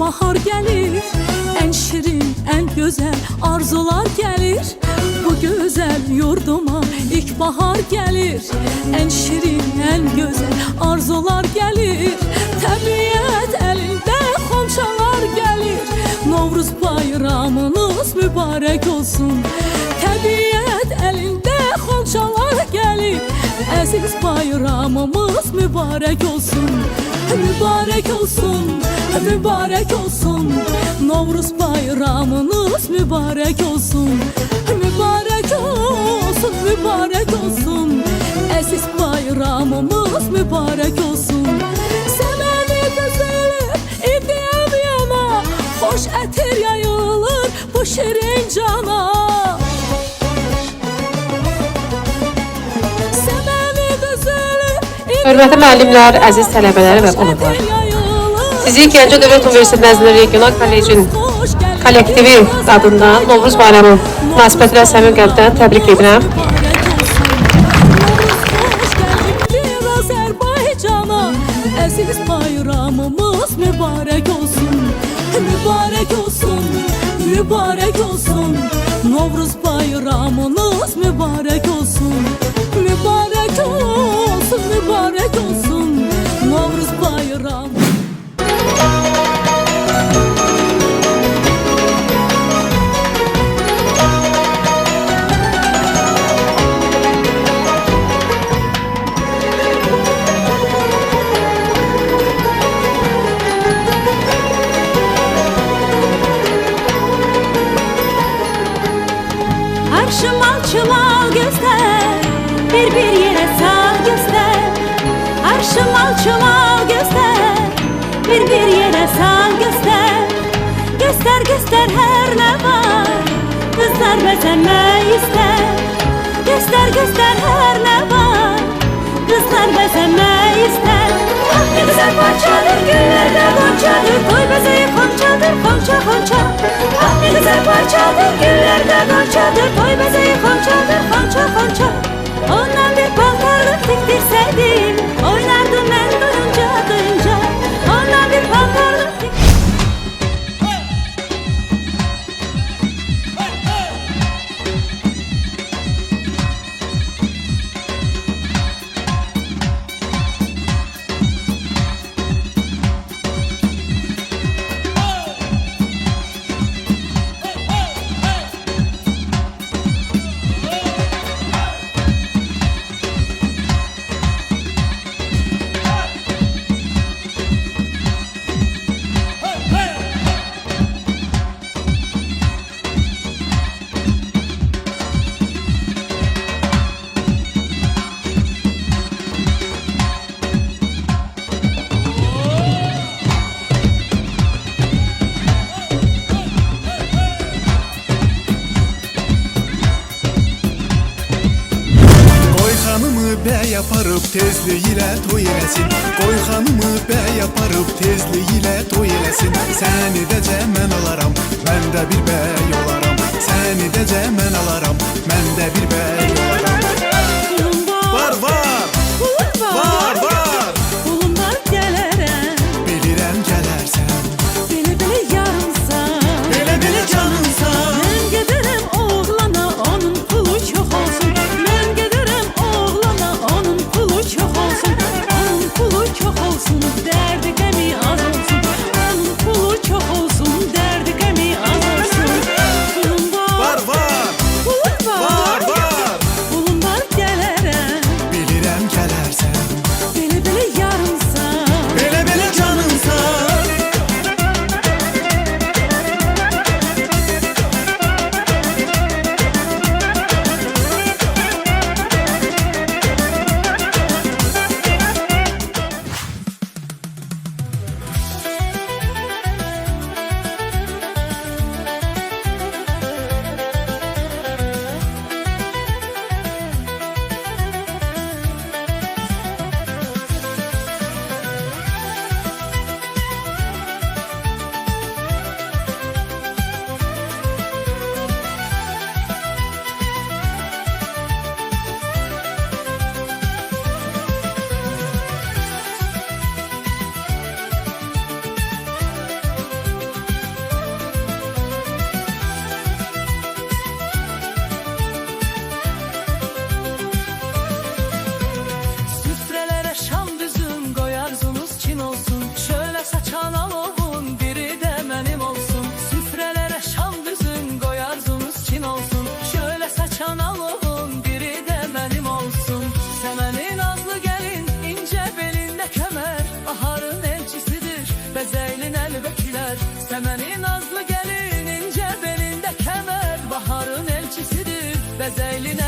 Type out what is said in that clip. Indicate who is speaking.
Speaker 1: bahar gelir, en şirin, en güzel arzular gelir. Bu güzel yurduma ilkbahar gelir, en şirin, en güzel arzular gelir. Təbiət elinde xonçalar gelir, Novruz bayramınız mübarek olsun. Təbiət elinde xonçalar gelir, əziz bayramımız mübarek olsun. Mübarek olsun, mübarek olsun, Novruz bayramınız mübarek olsun. Mübarek olsun, mübarek olsun, əziz bayramımız mübarek olsun. Səməni düzülür, idiyəm yana, xoş ətir yayılır bu şirin cana. Səməni düzülür,
Speaker 2: Hörmətli müəllimlər, əziz tələbələr və qonaqlar. Sizi Gəncə Dövlət Universitetinin Regional Kollecin kollektivi adından Novruz bayramı münasibətilə səmimi qəlbdən təbrik edirəm.
Speaker 1: Əziz bayramımız mübarek olsun, mübarek olsun, mübarek olsun, Novruz bayramınız mübarek olsun. Mübarek olsun, mübarek olsun, Novruz bayramı.
Speaker 3: Arşımal çumal göster, bir yere sağ göster. Arşımal çumal göster, bir yere sağ göster. Göster göster her ne var, kızlar bezenme ister. Göster göster her ne var, kızlar bezenme ister. Ah ne güzel parçadır, güllerde goncadır, toy bezeyi konçadır, konça konça. Ah ne güzel parçadır, güllerde goncadır, toy bezeyi konçadır, konça konça. Ondan bir paltarlık diktirseydim, oynardım ben duyunca duyunca. Ondan bir paltarlık
Speaker 4: bəy aparıb tezliyilə toy eləsin. Qoy xanımı bəy aparıb tezliyilə toy eləsin. Səni dəcə mən alaram, mən də bir bəy olaram. Səni dəcə mən alaram, mən də bir bəy olaram. Var var, var var,
Speaker 1: Pulum var gələrəm,
Speaker 4: bilirəm gələrsən.
Speaker 1: belə yarımsan,
Speaker 4: Belə canımsan.
Speaker 1: mən gedərəm oğlana, onun pulu çox olsun. Mən gedərəm oğlana, onun pulu çox olsun. Onun pulu çox olsun, dərdi qəmi az olsun. Onun pulu çox olsun, dərdi qəmi az olsun. Pulum
Speaker 4: Var var,
Speaker 5: bəzəylinə